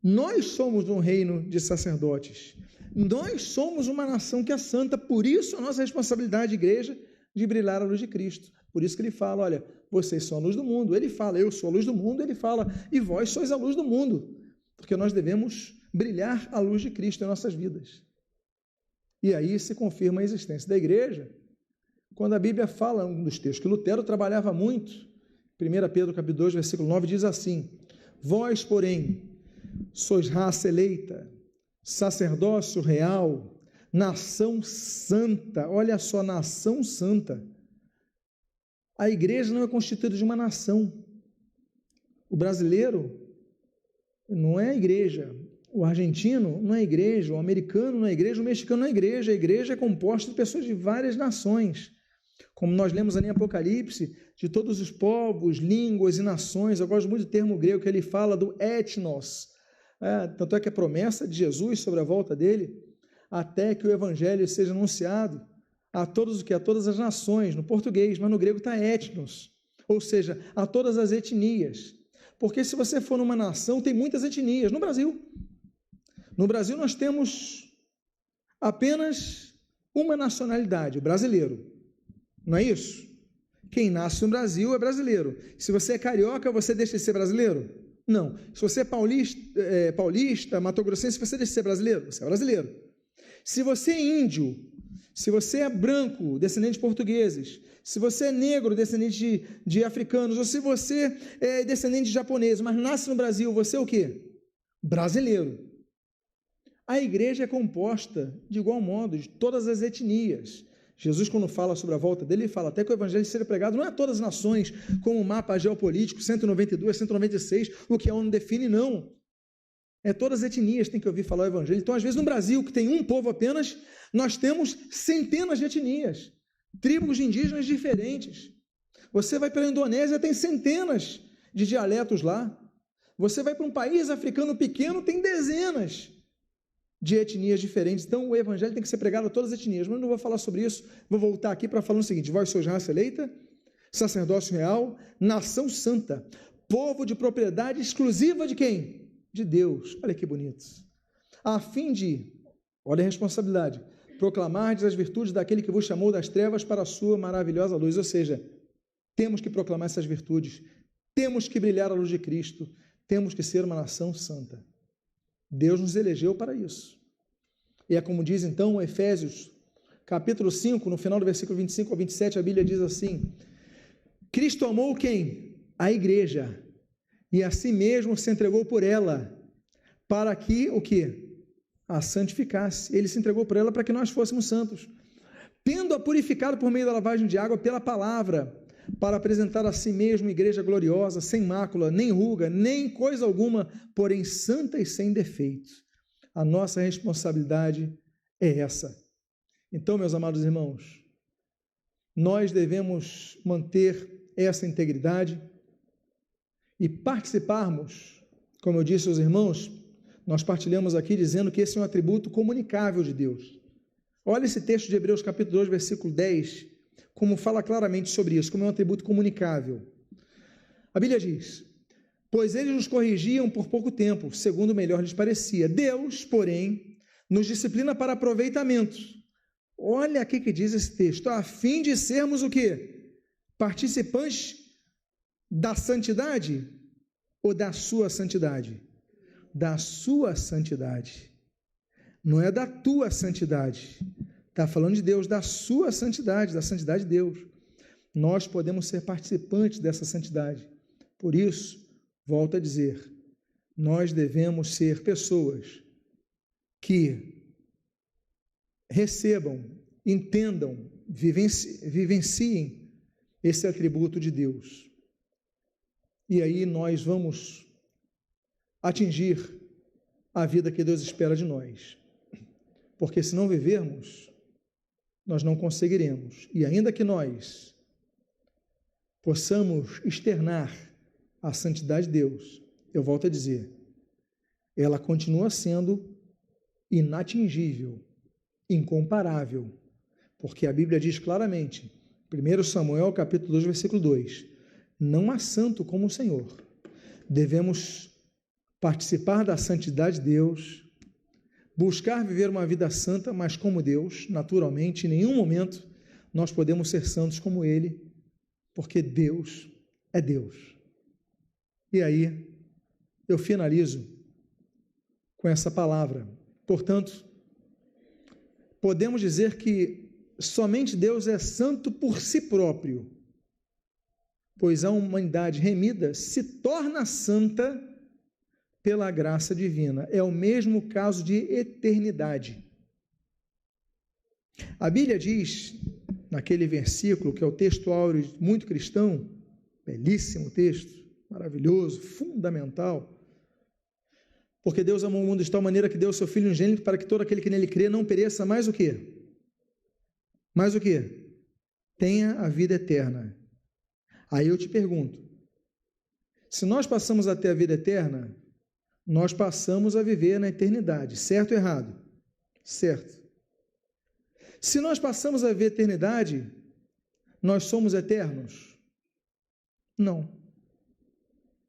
Nós somos um reino de sacerdotes. Nós somos uma nação que é santa, por isso a nossa responsabilidade, igreja, de brilhar a luz de Cristo. Por isso que ele fala, olha, vocês são a luz do mundo. Ele fala, eu sou a luz do mundo. Ele fala, e vós sois a luz do mundo. Porque nós devemos brilhar a luz de Cristo em nossas vidas. E aí se confirma a existência da igreja, quando a Bíblia fala, um dos textos que Lutero trabalhava muito, 1 Pedro capítulo 2, versículo 9, diz assim, vós, porém, sois raça eleita, sacerdócio real, nação santa. Olha só, nação santa. A igreja não é constituída de uma nação. O brasileiro não é a igreja, o argentino não é a igreja, o americano não é a igreja, o mexicano não é a igreja é composta de pessoas de várias nações, como nós lemos ali em Apocalipse, de todos os povos, línguas e nações. Eu gosto muito do termo grego que ele fala do etnos, tanto é que a promessa de Jesus sobre a volta dele, até que o evangelho seja anunciado a todas as nações, no português, mas no grego está etnos, ou seja, a todas as etnias. Porque se você for numa nação, tem muitas etnias. No Brasil nós temos apenas uma nacionalidade, o brasileiro. Não é isso? Quem nasce no Brasil é brasileiro. Se você é carioca, você deixa de ser brasileiro? Não. Se você é paulista, matogrossense, você deixa de ser brasileiro? Você é brasileiro. Se você é índio, se você é branco, descendente de portugueses, se você é negro, descendente de africanos, ou se você é descendente de japoneses, mas nasce no Brasil, você é o quê? Brasileiro. A igreja é composta de igual modo, de todas as etnias. Jesus, quando fala sobre a volta dele, ele fala até que o evangelho seja pregado não é a todas as nações, como o mapa geopolítico, 192, 196, o que a ONU define, não. É todas as etnias que tem que ouvir falar o evangelho. Então, às vezes, no Brasil, que tem um povo apenas, nós temos centenas de etnias, tribos de indígenas diferentes. Você vai para a Indonésia, tem centenas de dialetos lá. Você vai para um país africano pequeno, tem dezenas de etnias diferentes. Então, o evangelho tem que ser pregado a todas as etnias. Mas não vou falar sobre isso. Vou voltar aqui para falar o seguinte: vós sois raça eleita, sacerdócio real, nação santa, povo de propriedade exclusiva de quem? De Deus. Olha que bonito. A fim de, olha a responsabilidade, proclamardes as virtudes daquele que vos chamou das trevas para a sua maravilhosa luz. Ou seja, temos que proclamar essas virtudes, temos que brilhar a luz de Cristo, temos que ser uma nação santa. Deus nos elegeu para isso. E é como diz então Efésios, capítulo 5, no final do versículo 25 ao 27, a Bíblia diz assim: Cristo amou quem? A igreja, e a si mesmo se entregou por ela, para que, o quê? A santificasse. Ele se entregou por ela para que nós fôssemos santos, tendo-a purificado por meio da lavagem de água pela palavra, para apresentar a si mesmo igreja gloriosa, sem mácula, nem ruga, nem coisa alguma, porém santa e sem defeito. A nossa responsabilidade é essa. Então, meus amados irmãos, nós devemos manter essa integridade e participarmos, como eu disse aos irmãos, nós partilhamos aqui dizendo que esse é um atributo comunicável de Deus. Olha esse texto de Hebreus capítulo 2, versículo 10, como fala claramente sobre isso, como é um atributo comunicável. A Bíblia diz: pois eles nos corrigiam por pouco tempo, segundo melhor lhes parecia. Deus, porém, nos disciplina para aproveitamento. Olha aqui que diz esse texto: a fim de sermos o quê? participantes da santidade ou da sua santidade? Da sua santidade. Não é da tua santidade. Está falando de Deus, da sua santidade, da santidade de Deus. Nós podemos ser participantes dessa santidade. Por isso, volto a dizer, nós devemos ser pessoas que recebam, entendam, vivenciem esse atributo de Deus. E aí nós vamos atingir a vida que Deus espera de nós. Porque se não vivermos, nós não conseguiremos. E ainda que nós possamos externar a santidade de Deus, eu volto a dizer, ela continua sendo inatingível, incomparável, porque a Bíblia diz claramente, 1 Samuel capítulo 2, versículo 2, não há santo como o Senhor. Devemos participar da santidade de Deus, buscar viver uma vida santa, mas como Deus, naturalmente, em nenhum momento nós podemos ser santos como Ele, porque Deus é Deus. E aí, eu finalizo com essa palavra. Portanto, podemos dizer que somente Deus é santo por si próprio, pois a humanidade remida se torna santa pela graça divina. É o mesmo caso de eternidade. A Bíblia diz, naquele versículo, que é o texto áureo muito cristão, belíssimo texto, maravilhoso, fundamental, porque Deus amou o mundo de tal maneira que deu o seu Filho unigênito para que todo aquele que nele crê não pereça, mais o quê? Mais o quê? Tenha a vida eterna. Aí eu te pergunto, se nós passamos a ter a vida eterna, nós passamos a viver na eternidade, certo ou errado? Certo. Se nós passamos a viver a eternidade, nós somos eternos? Não.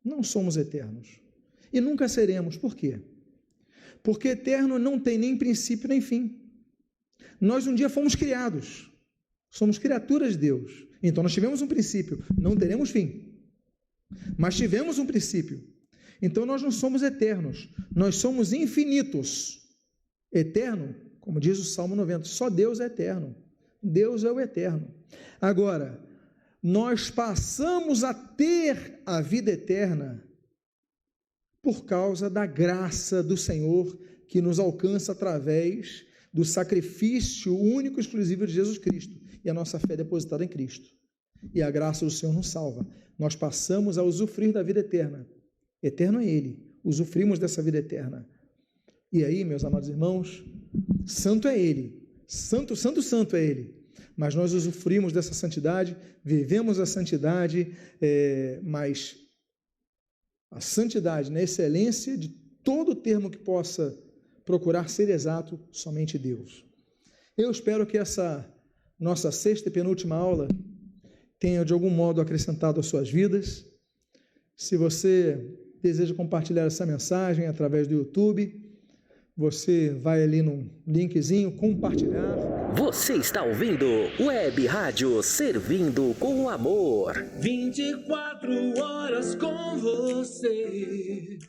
Não somos eternos. E nunca seremos. Por quê? Porque eterno não tem nem princípio nem fim. Nós um dia fomos criados. Somos criaturas de Deus. Então nós tivemos um princípio. Não teremos fim. Mas tivemos um princípio. Então nós não somos eternos. Nós somos infinitos. Eterno, como diz o Salmo 90, só Deus é eterno. Deus é o eterno. Agora, nós passamos a ter a vida eterna por causa da graça do Senhor que nos alcança através do sacrifício único e exclusivo de Jesus Cristo. E a nossa fé é depositada em Cristo. E a graça do Senhor nos salva. Nós passamos a usufruir da vida eterna. Eterno é Ele. Usufruímos dessa vida eterna. E aí, meus amados irmãos, santo é Ele. Santo, santo, santo é Ele. Mas nós usufruímos dessa santidade, vivemos a santidade, mas a santidade na excelência de todo termo que possa procurar ser exato, somente Deus. Eu espero que essa nossa sexta e penúltima aula tenha de algum modo acrescentado às suas vidas. Se você deseja compartilhar essa mensagem através do YouTube, você vai ali no linkzinho, compartilhar. Você está ouvindo Web Rádio Servindo com Amor. 24 horas com você.